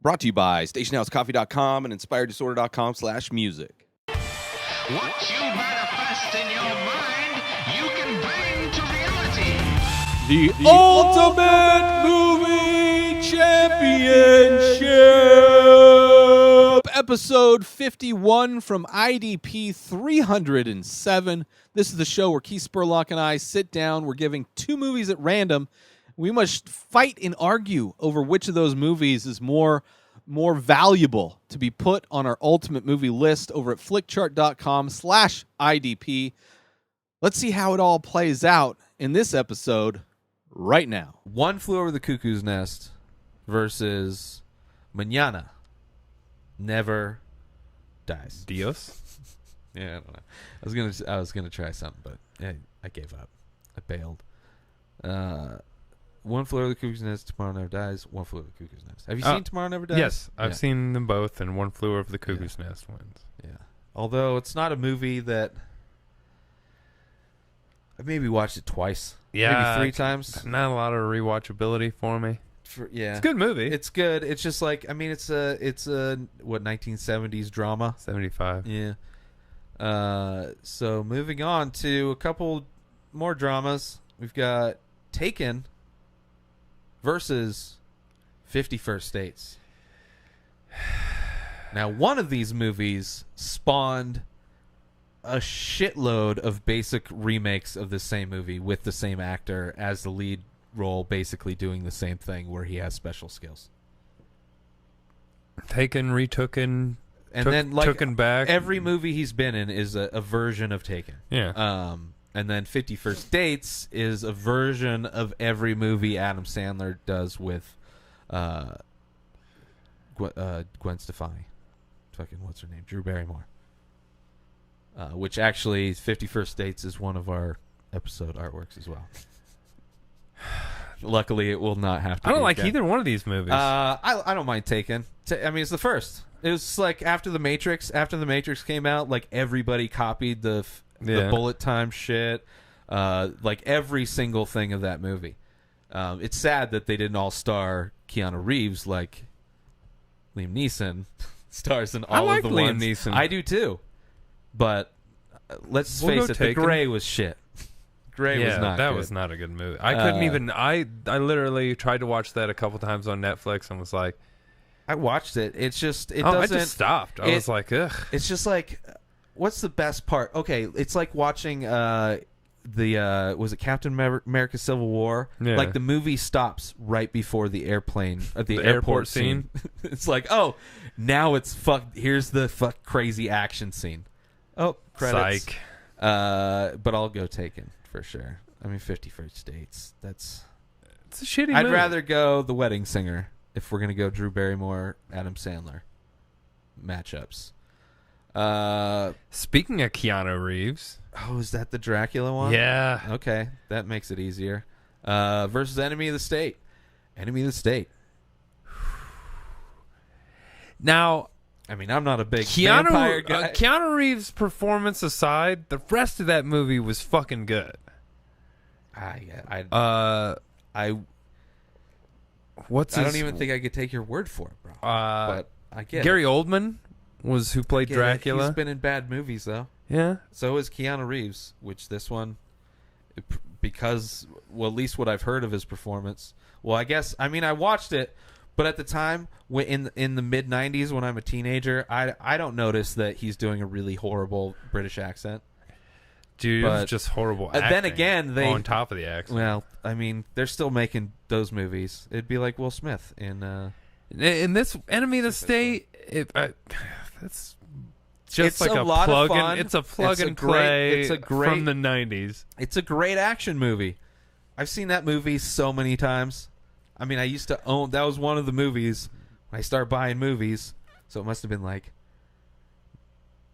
Brought to you by StationHouseCoffee.com and InspiredDisorder.com/music. What you manifest in your mind, you can bring to reality. The Ultimate Movie Championship! Episode 51 from IDP 307. This is the show where Keith Spurlock and I sit down. We're giving two movies at random. We must fight and argue over which of those movies is more valuable to be put on our ultimate movie list over at flickchart.com/IDP. Let's see how it all plays out in this episode right now. One Flew Over the Cuckoo's Nest versus Mañana Never Dies. Dios? Yeah, I don't know. I was gonna try something, but I gave up. I bailed. One Flew Over the Cuckoo's Nest, Tomorrow Never Dies. One Flew Over the Cuckoo's Nest. Have you seen Tomorrow Never Dies? Yes, I've seen them both, and One Flew Over the Cuckoo's Nest wins. Yeah. Although it's not a movie that I maybe watched it twice. Yeah, maybe 3 times. Not a lot of rewatchability for me. It's a good movie. It's good. It's just like, I mean, it's a what, 1970s drama. 75. Yeah. So moving on to a couple more dramas. We've got Taken versus 50 First Dates. Now, one of these movies spawned a shitload of basic remakes of the same movie with the same actor as the lead role, basically doing the same thing where he has special skills. Taken, retooken, and then like tooken back. Every movie he's been in is a version of Taken. Yeah. And then 50 First Dates is a version of every movie Adam Sandler does with Gwen Stefani. Fucking what's her name? Drew Barrymore. Which actually 50 First Dates is one of our episode artworks as well. Luckily, it will not have to. I don't like either one of these movies. I don't mind Taken. I mean, it's the first. It was like after The Matrix. After The Matrix came out, like everybody copied the bullet time shit. Like every single thing of that movie. It's sad that they didn't all star Keanu Reeves like Liam Neeson stars in all of the Liam ones. Neeson. I do too. But let's face it, The Gray was shit. Gray was not that good. was not a good movie. I couldn't even. I literally tried to watch that a couple times on Netflix and was like, I watched it. It's just I doesn't. just stopped. I was like, ugh. It's just like, what's the best part? Okay, it's like watching was it Captain America: Civil War? Yeah. Like the movie stops right before the airplane, the airport scene. It's like, oh, now it's here's the crazy action scene. Oh, credits. Psych. But I'll go Taken for sure. I mean, 50 First Dates. It's a shitty I'd movie. rather go The Wedding Singer if we're gonna go Drew Barrymore, Adam Sandler matchups. Speaking of Keanu Reeves. Oh, is that the Dracula one? Yeah. Okay, that makes it easier. Versus Enemy of the State. Enemy of the State. Now, I mean, I'm not a big vampire guy. Keanu Reeves' performance aside, the rest of that movie was fucking good. I don't even think I could take your word for it, bro. But I get Gary it. Oldman was who played Dracula. He's been in bad movies, though. Yeah. So is Keanu Reeves, which this one, because, well, at least what I've heard of his performance. Well, I guess, I mean, I watched it, but at the time, in the mid-'90s when I'm a teenager, I don't notice that he's doing a really horrible British accent. Dude, it was just horrible acting. Then again, they on top of the accent. Well, I mean, they're still making those movies. It'd be like Will Smith in this Enemy of the State. That's just it's like a a lot plug of fun. and it's a plug and play. It's a great from the '90s. It's a great action movie. I've seen that movie so many times. I mean, I used to own. That was one of the movies when I started buying movies. So it must have been like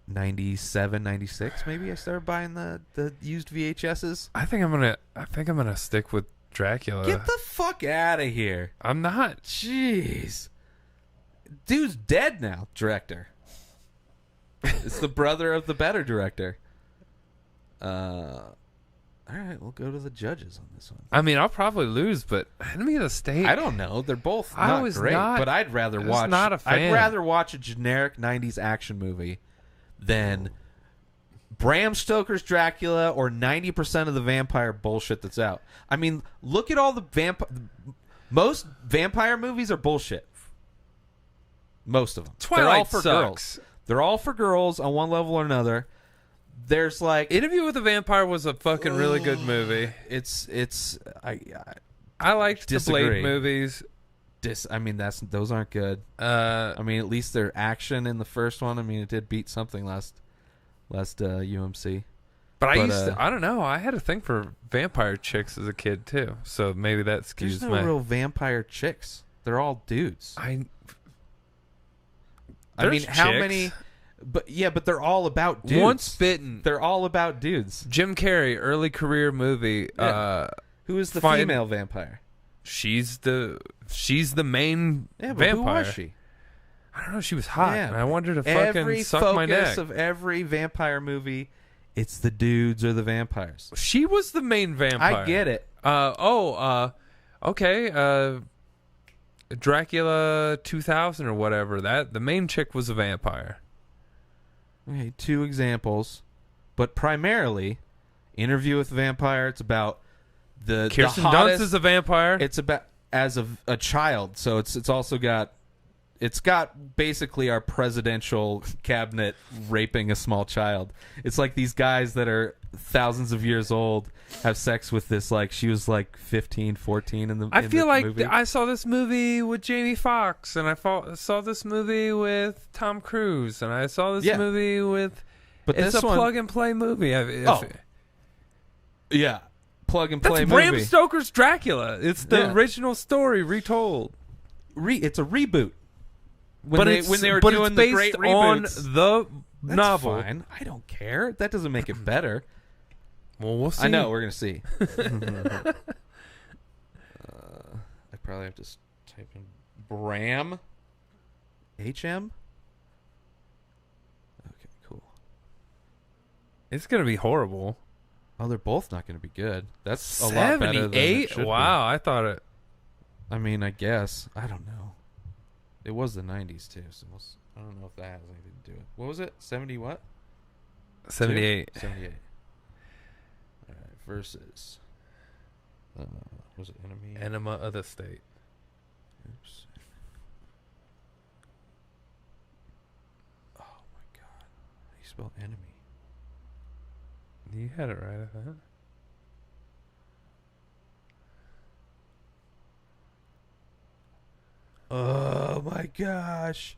97, 96 maybe. I started buying the used VHSs. I think I'm gonna stick with Dracula. Get the fuck out of here! I'm not. Jeez, dude's dead now. Director. It's the brother of the better director. All right, we'll go to the judges on this one. I mean, I'll probably lose, but Enemy of the State. I don't know. They're both I not was great, not- but I'd rather I was watch. not a fan. I'd rather watch a generic '90s action movie than Bram Stoker's Dracula or 90% of the vampire bullshit that's out. I mean, look at all the most vampire movies are bullshit. Most of them. Twilight They're all for sucks. girls. They're all for girls on one level or another. There's like Interview with a Vampire was a fucking really good movie. I liked the Blade movies. I mean, those aren't good. I mean, at least their action in the first one. I mean, it did beat something last UMC. But I don't know. I had a thing for vampire chicks as a kid too, so maybe that skews There's no real vampire chicks. They're all dudes. I mean, how chicks. many? But they're all about dudes. Once Bitten. They're all about dudes. Jim Carrey, early career movie. Yeah. Who is the Fine. female vampire? She's the main Yeah, but vampire. who was she? I don't know. She was hot. Yeah. And I wanted to Every fucking suck my focus neck. of every vampire movie, it's the dudes or the vampires. She was the main vampire. I get it. Okay. Dracula 2000 or whatever. The main chick was a vampire. Okay, 2 examples, but primarily, Interview with a Vampire. It's about the Kirsten hottest, Dunst is a vampire. It's about as a child, so it's also got basically our presidential cabinet raping a small child. It's like these guys that are thousands of years old have sex with this, like she was like 15, 14 in the I feel like movie. I saw this movie with Jamie Foxx, and I saw this movie with Tom Cruise, and I saw this movie with. But it's this a one, plug and play movie. Yeah, plug and play That's movie. Bram Stoker's Dracula. It's the original story retold. It's a reboot. When they were doing the based great on reboots. the That's novel. fine. I don't care. That doesn't make it better. Well, we'll see. I know. We're gonna see. I probably have to type in Bram. HM. Okay, cool. It's gonna be horrible. Oh, they're both not gonna be good. That's a lot better than it should be. Wow, I thought it. I mean, I guess. I don't know. It was the 90s too, so I don't know if that has anything to do with it. What was it? 70 what? 78. 78. All right, versus. Was it Enemy? Enema of the State. Oops. Oh my god. How do you spell enemy? You had it right, I thought. Oh my gosh.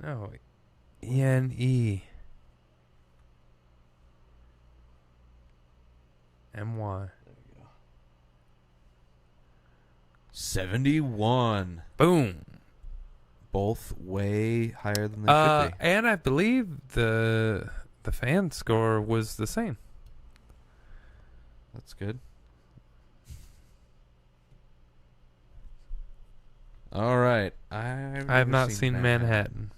No. E-N-E. M-Y. There we go. 71. Boom. Both way higher than they should be. And I believe the fan score was the same. That's good. All right. I have not seen Manhattan.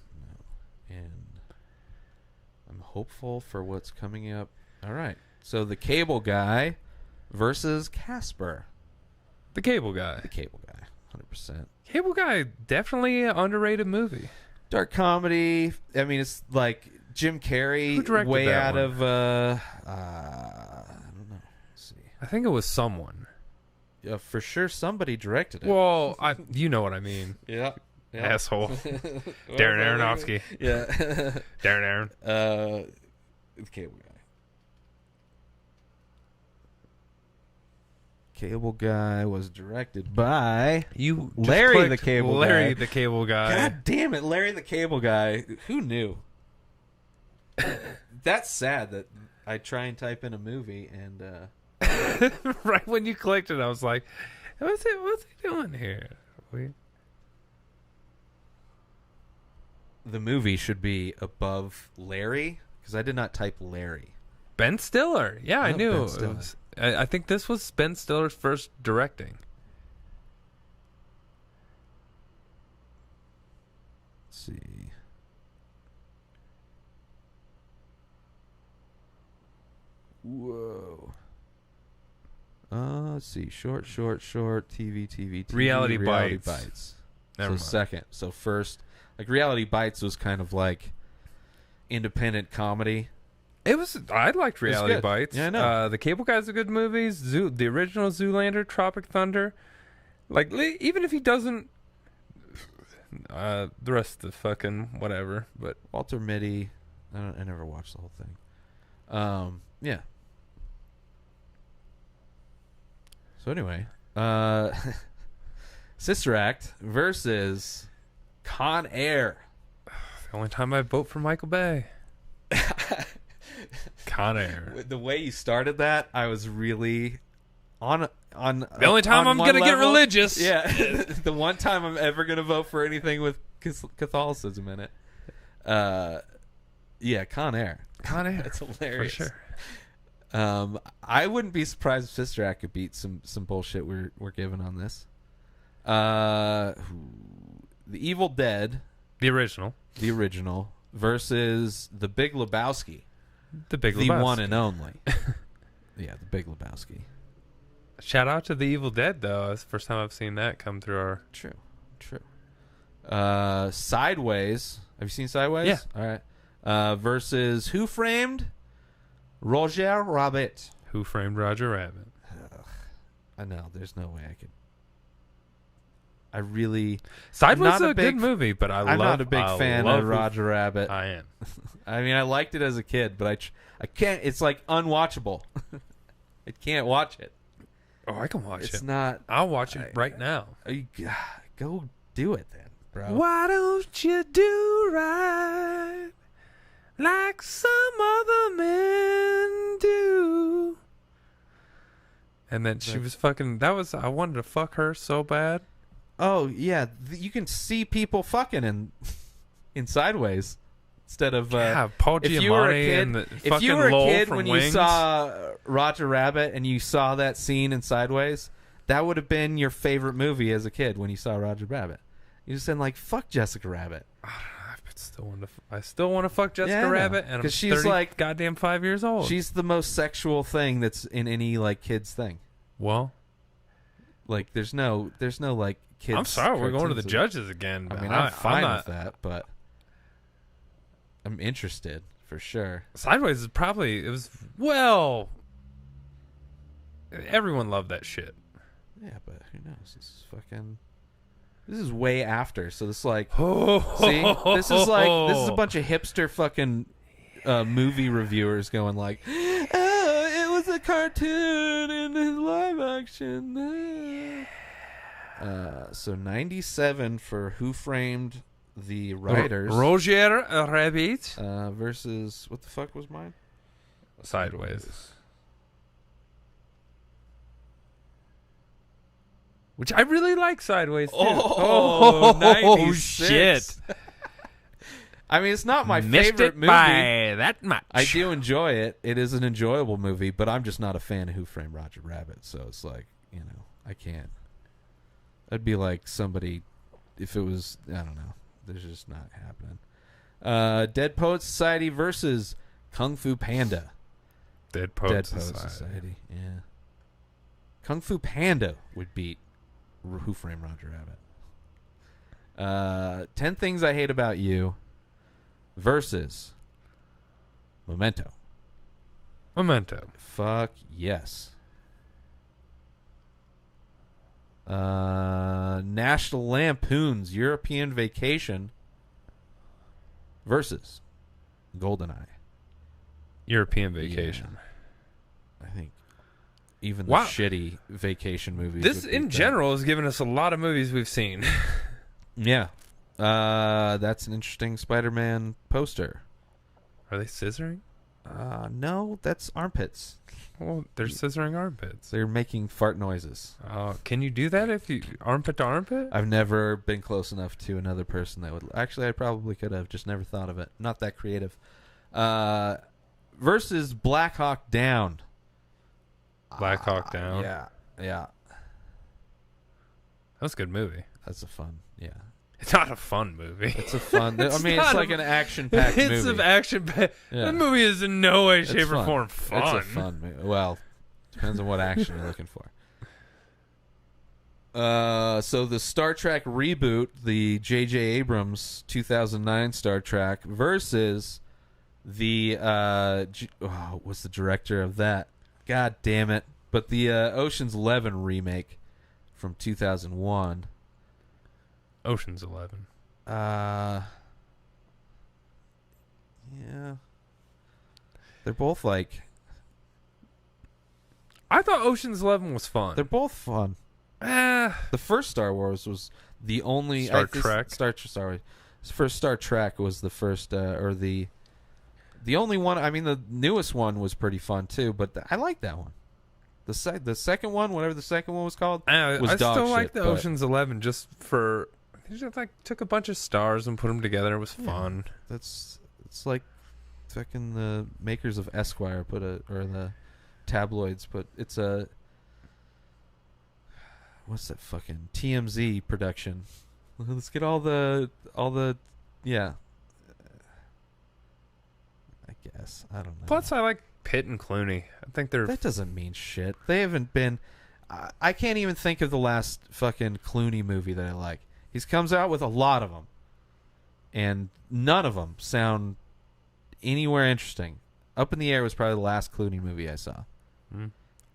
No. And I'm hopeful for what's coming up. All right. So the Cable Guy versus Casper. The Cable Guy. The Cable Guy. 100%. Cable Guy, definitely an underrated movie. Dark comedy. I mean, it's like Jim Carrey Who directed way that out one? of I don't know. Let's see. I think it was someone. Yeah, for sure somebody directed it. Well, you know what I mean. Yeah. Asshole. Darren Aronofsky. Yeah. Darren Aron. The Cable Guy. Cable Guy was directed by You just Larry clicked the Cable Larry Guy. the Cable Guy. God damn it, Larry the Cable Guy. Who knew? That's sad that I try and type in a movie and Right when you clicked it, I was like, what's he doing here? the movie should be above Larry because I did not type Larry. Ben Stiller. Yeah, I Oh, knew. Ben It Stiller. was, I think this was Ben Stiller's first directing. Let's see. Whoa. Let's see. Short, TV. Reality Bites. Never mind. Second. So first, like Reality Bites was kind of like independent comedy. I liked Reality good. Bites. Yeah, I know. The Cable Guy's a good movie. The original Zoolander, Tropic Thunder. Like, even if he doesn't, the rest of the fucking whatever. But Walter Mitty. I never watched the whole thing. Yeah. So anyway, Sister Act versus Con Air. the only time I vote for Michael Bay. Con Air. The way you started that, I was really on. The only time I'm gonna get religious. Yeah, the one time I'm ever gonna vote for anything with Catholicism in it. Yeah, Con Air. Con Air. That's hilarious. For sure. I wouldn't be surprised if Sister Act could beat some bullshit we're given on this. The Evil Dead, The original. versus The Big Lebowski, The Big the Lebowski. one and only. Yeah, The Big Lebowski. Shout out to The Evil Dead, though. That's the first time I've seen that come through our... True. Sideways. Have you seen Sideways? Yeah. All right. Versus Who Framed Roger Rabbit. Who Framed Roger Rabbit? I know. There's no way I could. I really. Sideways is not a good movie, but I'm not a big fan of Roger Rabbit. I am. I mean, I liked it as a kid, but I can't. It's like unwatchable. I can't watch it. Oh, I can watch it. It's not. I'll watch it right now. Go do it then, bro. Why don't you do right like some other men do? And then she was fucking. I wanted to fuck her so bad. Oh yeah, you can see people fucking in Sideways instead of. Paul if you were a Giamatti kid, and the if you fucking were a Lowell kid from when Wings. you saw Roger Rabbit and you saw that scene in Sideways, that would have been your favorite movie as a kid when you saw Roger Rabbit. You just said like, "Fuck Jessica Rabbit." I still want to fuck Jessica Rabbit, and I'm 'Cause she's 30 like goddamn 5 years old. She's the most sexual thing that's in any like kids thing. Well, like there's no like kids. I'm sorry, we're going to the cartoons judges again. I but mean, I'm fine not, with that, but I'm interested for sure. Sideways is probably everyone loved that shit. Yeah, but who knows? This is way after, so this is like, Oh, see, this is a bunch of hipster fucking movie reviewers going like, oh, it was a cartoon in live action. So 97 for Who Framed the Writers Roger Rabbit versus what the fuck was mine? Sideways. Which I really like Sideways too. Oh, 96. Shit. I mean, it's not my Missed favorite it movie. by that much. I do enjoy it. It is an enjoyable movie, but I'm just not a fan of Who Framed Roger Rabbit. So it's like, I can't. I'd be like somebody, if it was, I don't know. There's just not happening. Dead Poets Society versus Kung Fu Panda. Dead Poets Society. Yeah. Kung Fu Panda would beat Who Framed Roger Rabbit. 10 Things I Hate About You versus Memento. Fuck yes. National Lampoon's European Vacation versus Goldeneye. European Vacation. Yeah. I think even the Wow. shitty vacation movies. This, would beat in that. general, has given us a lot of movies we've seen. Yeah. That's an interesting Spider-Man poster. Are they scissoring? No, that's armpits. Well, they're scissoring armpits. They're making fart noises. Can you do that if you armpit to armpit? I've never been close enough to another person that would. Actually, I probably could have. Just never thought of it. Not that creative. Versus Black Hawk Down. Black Hawk Down. Yeah. That's a good movie. That's a fun. Yeah. It's not a fun movie. It's a fun. I mean, not it's like an action-packed movie. It's an action. Yeah. That movie is in no way, shape, or fun. form fun. It's a fun movie. Well, Depends on what action you're looking for. So the Star Trek reboot, the J.J. Abrams 2009 Star Trek versus the what's the director of that? God damn it! But the Ocean's 11 remake from 2001. Ocean's 11. Yeah, they're both like. I thought Ocean's 11 was fun. They're both fun. The first Star Wars was the only Star Trek. First Star Trek was the first or the only one. I mean, the newest one was pretty fun too, but I like that one. The second one, whatever the second one was called, was I dog still shit, like the but- Ocean's 11 just for. They just like took a bunch of stars and put them together. It was fun. It's like fucking the makers of Esquire or the tabloids put it's a. What's that fucking TMZ production? Let's get all the yeah. I guess I don't know. Plus, I like Pitt and Clooney. I think they're. That doesn't mean shit. They haven't been. I can't even think of the last fucking Clooney movie that I like. He comes out with a lot of them, and none of them sound anywhere interesting. Up in the Air was probably the last Clooney movie I saw.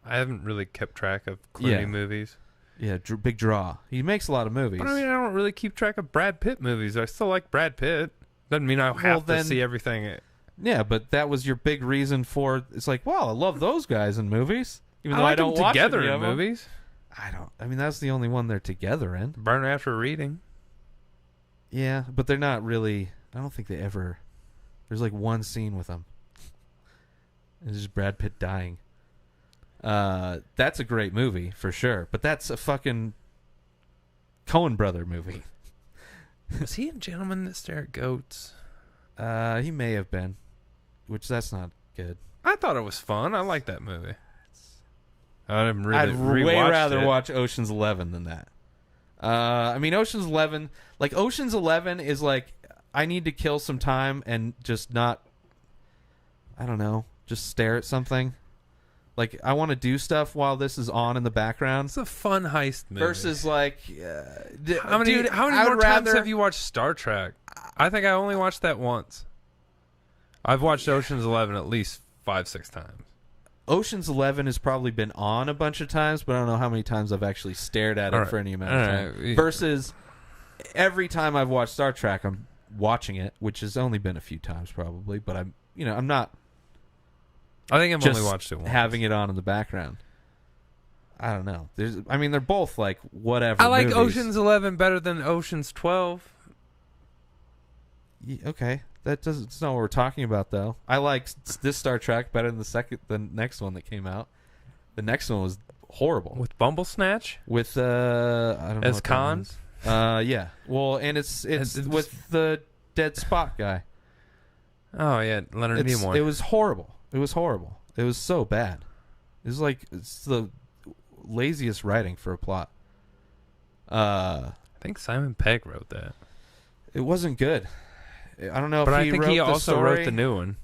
I haven't really kept track of Clooney movies. Yeah, big draw. He makes a lot of movies. But I mean, I don't really keep track of Brad Pitt movies. I still like Brad Pitt. Doesn't mean I have to see everything. Yeah, but that was your big reason for. It's like, well, I love those guys in movies, even though like I don't them watch together any in of them. movies. I don't. I mean, that's the only one they're together in. Burn After Reading. Yeah, but they're not really. I don't think they ever. There's like one scene with them. It's just Brad Pitt dying. That's a great movie for sure, but that's a fucking Coen brother movie. Was he in Gentlemen That Stare at Goats? He may have been, which that's not good. I thought it was fun. I like that movie. I didn't really. I'd way rewatched rather it. watch Ocean's 11 than that. I mean, Ocean's 11 is like I need to kill some time and just not. I don't know, just stare at something. Like, I want to do stuff while this is on in the background. It's a fun heist movie. Versus, like... how many more times have you watched Star Trek? I think I only watched that once. I've watched Ocean's 11 at least 5-6 times. Ocean's 11 has probably been on a bunch of times, but I don't know how many times I've actually stared at it for any amount of time. Versus, every time I've watched Star Trek, I'm watching it, which has only been a few times probably, but I'm not... I think I've just only watched it once. Having it on in the background. I don't know. They're both like whatever. I like movies. Ocean's 11 better than Ocean's 12. Okay, that's not what we're talking about though. I like this Star Trek better than the next one that came out. The next one was horrible With Bumble Snatch. with I don't know As what that Khan? is. Yeah. Well, and it's with the dead Spock guy. Oh yeah, Leonard Nimoy. It was horrible. It was horrible. It was so bad. It's the laziest writing for a plot. I think Simon Pegg wrote that. It wasn't good. I don't know if But I he think wrote he the also story. wrote the new one.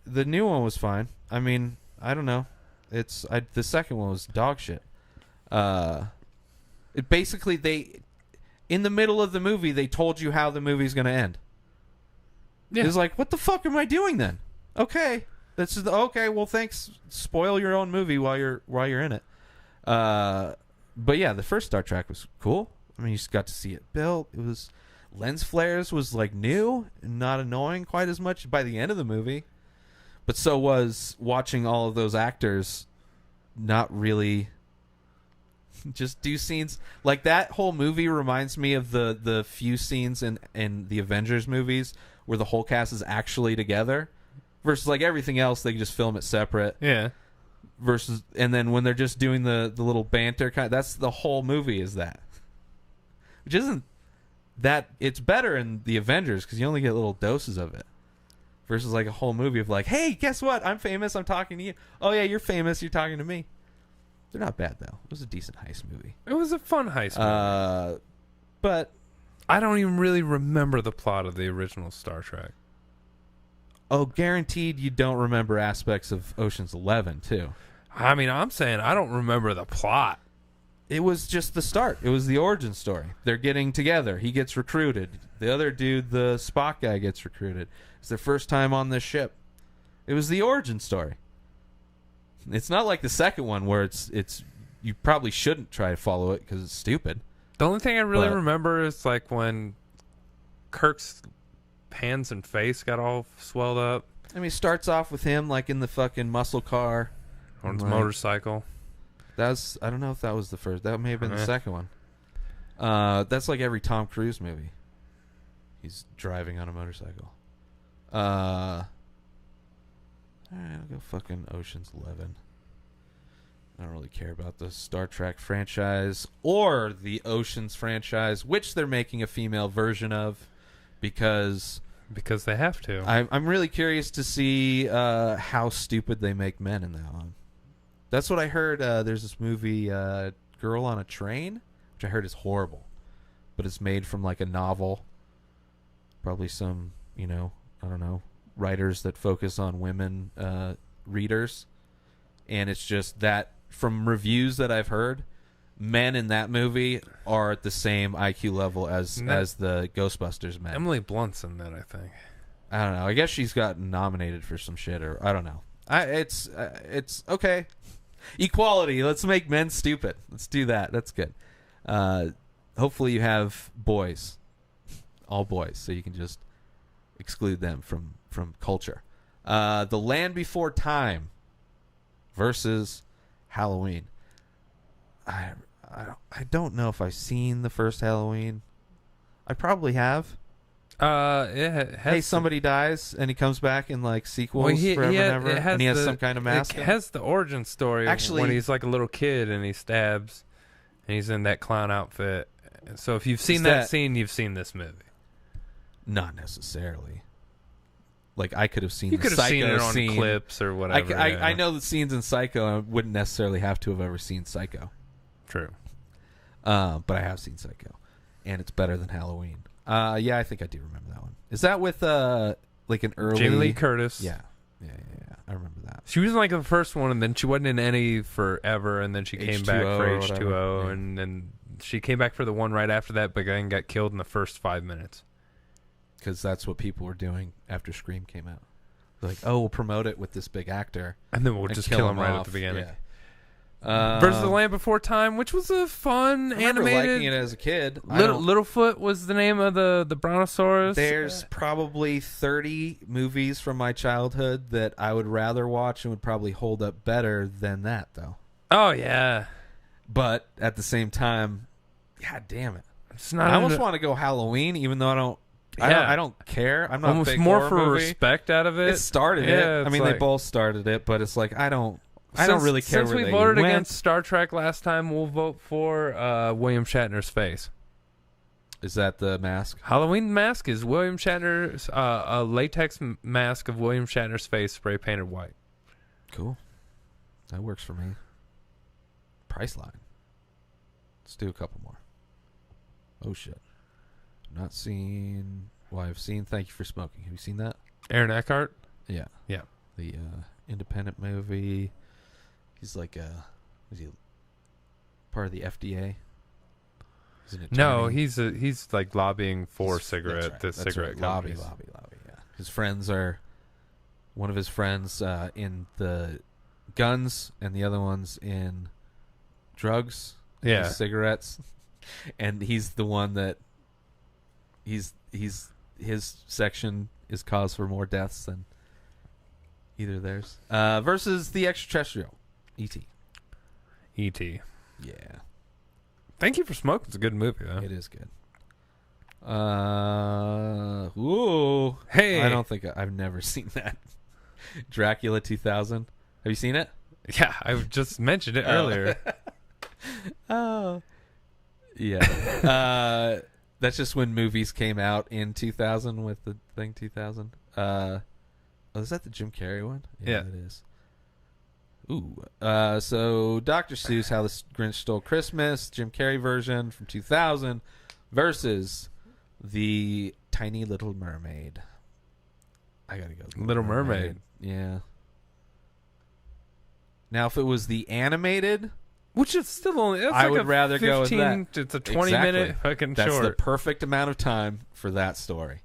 The new one was fine. I mean, I don't know. The second one was dog shit. It basically in the middle of the movie they told you how the movie's going to end. Yeah. It's like, what the fuck am I doing then? Okay. Okay, well thanks. Spoil your own movie while you're in it. But yeah, the first Star Trek was cool. I mean, you just got to see it built. It was lens flares was like new and not annoying quite as much by the end of the movie. But so was watching all of those actors not really just do scenes. Like that whole movie reminds me of the few scenes in the Avengers movies where the whole cast is actually together. Versus like everything else, they just film it separate. Yeah. Versus, and then when they're just doing the little banter kind, that's the whole movie is that. Which isn't that, it's better in the Avengers because you only get little doses of it. Versus like a whole movie of like, hey, guess what? I'm famous. I'm talking to you. Oh yeah, you're famous. You're talking to me. They're not bad though. It was a decent heist movie. It was a fun heist movie. But I don't even really remember the plot of the original Star Trek. oh, guaranteed you don't remember aspects of Ocean's 11 too. I mean, I'm saying I don't remember the plot. It was just the start. It was the origin story. They're getting together. He gets recruited. The other dude, the Spock guy, gets recruited. It's their first time on this ship. It was the origin story. It's not like the second one where it's you probably shouldn't try to follow it because it's stupid. The only thing I really But- remember is like when Kirk's hands and face got all swelled up I mean, it starts off with him like in the fucking muscle car. on his Like, motorcycle. That's I don't know if that was the first. That may have been the Uh-huh. second one. That's like every Tom Cruise movie. He's driving on a motorcycle. Alright, I'll go fucking Ocean's 11. I don't really care about the Star Trek franchise or the Ocean's franchise, which they're making a female version of, because Because they have to. I'm really curious to see how stupid they make men in that one. That's what I heard. There's this movie, Girl on a Train, which I heard is horrible, but it's made from like a novel. Probably some, I don't know, writers that focus on women readers. And it's just that from reviews that I've heard, men in that movie are at the same IQ level as the Ghostbusters men. Emily Blunt's in that, I think. I don't know. I guess she's gotten nominated for some shit, or I don't know. It's okay. Equality. Let's make men stupid. Let's do that. That's good. Hopefully you have boys, all boys, so you can just exclude them from culture. The Land Before Time versus Halloween. I don't know if I've seen the first Halloween. I probably have. It has Hey, somebody dies and he comes back in like sequels Well, forever and ever, it has and he has the- some kind of mask. It has the origin story Actually- when he's like a little kid and he stabs, and he's in that clown outfit. So if you've seen that scene, you've seen this movie. Not necessarily. Like I could have seen. You the could have seen Psycho it on scene. clips or whatever. I know the scenes in Psycho. I wouldn't necessarily have to have ever seen Psycho. True. But I have seen Psycho, and it's better than Halloween. Yeah, I think I do remember that one. Is that with like an early Jamie Lee Curtis. Yeah. I remember that. She was in like the first one, and then she wasn't in any forever, and then she came back H2O for or whatever. H2O, Yeah. and then she came back for the one right after that, but then got killed in the first 5 minutes. Because that's what people were doing after Scream came out. They're like, oh, we'll promote it with this big actor. And then we'll and just kill him right off. at the beginning. Yeah. Versus The Land Before Time, which was a fun I remember animated. liking it as a kid. Littlefoot was the name of the brontosaurus. There's probably 30 movies from my childhood that I would rather watch and would probably hold up better than that, though. Oh yeah, But at the same time, god damn it. it's not. I almost want to go Halloween, even though I don't care. I'm not almost a big more horror for movie. respect out of it. It started Yeah, it. I it's mean, like- they both started it, but it's like I don't Since- really care Since where we they voted went. against Star Trek last time, we'll vote for William Shatner's face. Is that the mask? Halloween mask is William Shatner's a latex mask of William Shatner's face spray painted white. Cool. That works for me. Priceline. Let's do a couple more. Oh shit. Not seen. Well, I've seen Thank You for Smoking. Have you seen that? Aaron Eckhart. Yeah. Yeah. The independent movie. He's like is he part of the FDA? He's an No, attorney. he's like lobbying for That's cigarette right. cigarette Lobby. companies. Yeah. His friends are. One of his friends in the guns, and the other one's in drugs. Yeah. Cigarettes, and he's the one that. His section is cause for more deaths than either of theirs. Versus the extraterrestrial, E.T. E.T. Yeah, Thank You for Smoking. It's a good movie though. it is good. Ooh. Hey. I don't think I've never seen that. Dracula 2000. Have you seen it? Yeah, I just mentioned it earlier. Oh. Yeah. That's just when movies came out in 2000 with the thing 2000. Oh, is that the Jim Carrey one? Yeah. It is. Ooh. So Dr. Seuss, How the Grinch Stole Christmas, Jim Carrey version from 2000 versus the Tiny Little Mermaid. I gotta go. with Little Mermaid. Yeah. Now, if it was the animated, which is still only, that's I like would a rather 15, go with that. It's a 20-minute fucking That's short. the perfect amount of time for that story.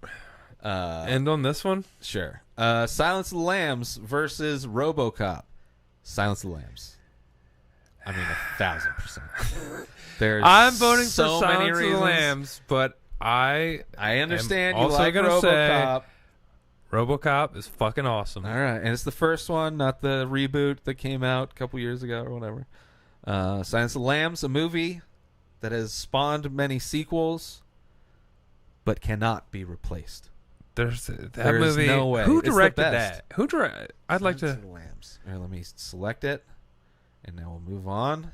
And on this one? Sure. Silence of the Lambs versus RoboCop. Silence of the Lambs. I mean, 1,000%. There's I'm voting so for many Silence of the reasons. Lambs, but I understand am you also like gonna RoboCop. say RoboCop is fucking awesome. All right, and it's the first one, not the reboot that came out a couple years ago or whatever. Silence of the Lambs, a movie that has spawned many sequels, but cannot be replaced. There's that There's movie. no way. Who It's the directed best. that? Who directed? I'd like Silence to, of the Lambs. All right, let me select it, and now we'll move on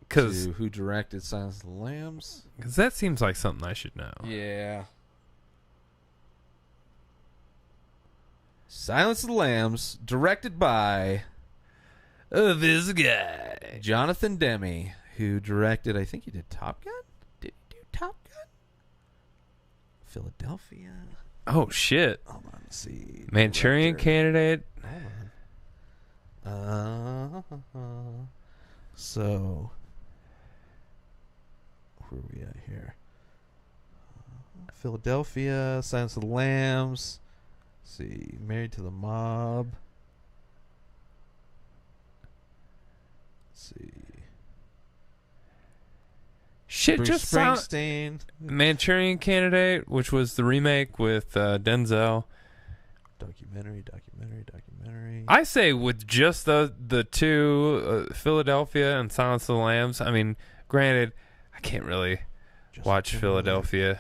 because to who directed Silence of the Lambs. that seems like something I should know. Yeah. Silence of the Lambs, directed by This guy. Jonathan Demme, who directed, I think he did Top Gun? Did he do Top Gun? Philadelphia. Oh shit! Hold on, let's see. Manchurian Director. Candidate. So, where are we at here? Philadelphia, Silence of the Lambs. Let's see, Married to the Mob. Let's see. Shit, Bruce just Springsteen. Manchurian Candidate, which was the remake with Denzel. Documentary. I say with just the two, Philadelphia and Silence of the Lambs. I mean, granted, I can't really Just watch Philadelphia.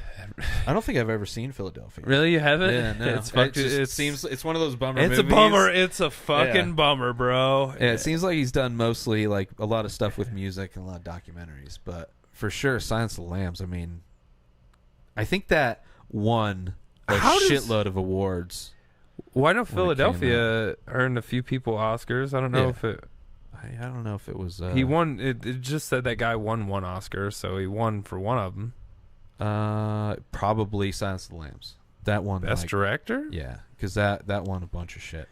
I don't think I've ever seen Philadelphia. Really, you haven't? Yeah, no. It seems it's one of those bummer It's movies. a bummer. It's a fucking Yeah. bummer, bro. Yeah, it seems like he's done mostly like a lot of stuff with music and a lot of documentaries, but for sure, Silence of the Lambs. I mean, I think that won a shitload of awards. Well, I know when it came Philadelphia earned a few people Oscars. I don't know Yeah. if it. I don't know if it was. He won. It just said that guy won one Oscar, so he won for one of them. Probably Silence of the Lambs. That one, Best director. Yeah, because that won a bunch of shit.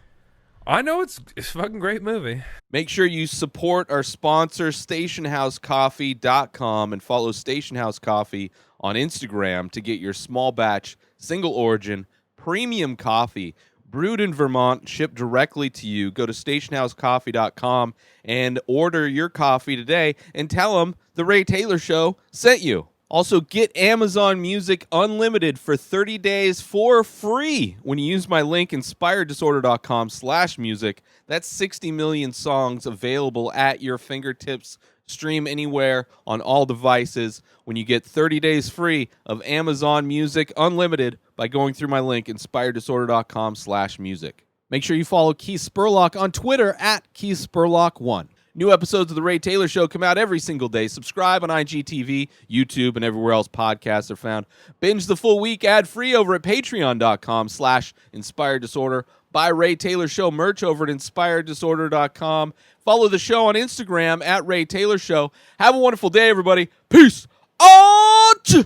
I know it's a fucking great movie. Make sure you support our sponsor, StationHouseCoffee.com, and follow Station House Coffee on Instagram to get your small batch, single origin, premium coffee brewed in Vermont, shipped directly to you. Go to StationHouseCoffee.com and order your coffee today and tell them the Ray Taylor Show sent you. Also, get Amazon Music Unlimited for 30 days for free when you use my link, inspireddisorder.com/music. That's 60 million songs available at your fingertips. Stream anywhere on all devices when you get 30 days free of Amazon Music Unlimited by going through my link, inspireddisorder.com/music. Make sure you follow Keith Spurlock on Twitter at KeithSpurlock1. New episodes of The Ray Taylor Show come out every single day. Subscribe on IGTV, YouTube, and everywhere else podcasts are found. Binge the full week ad-free over at patreon.com/inspireddisorder. Buy Ray Taylor Show merch over at inspireddisorder.com. Follow the show on Instagram at Ray Taylor Show. Have a wonderful day, everybody. Peace out!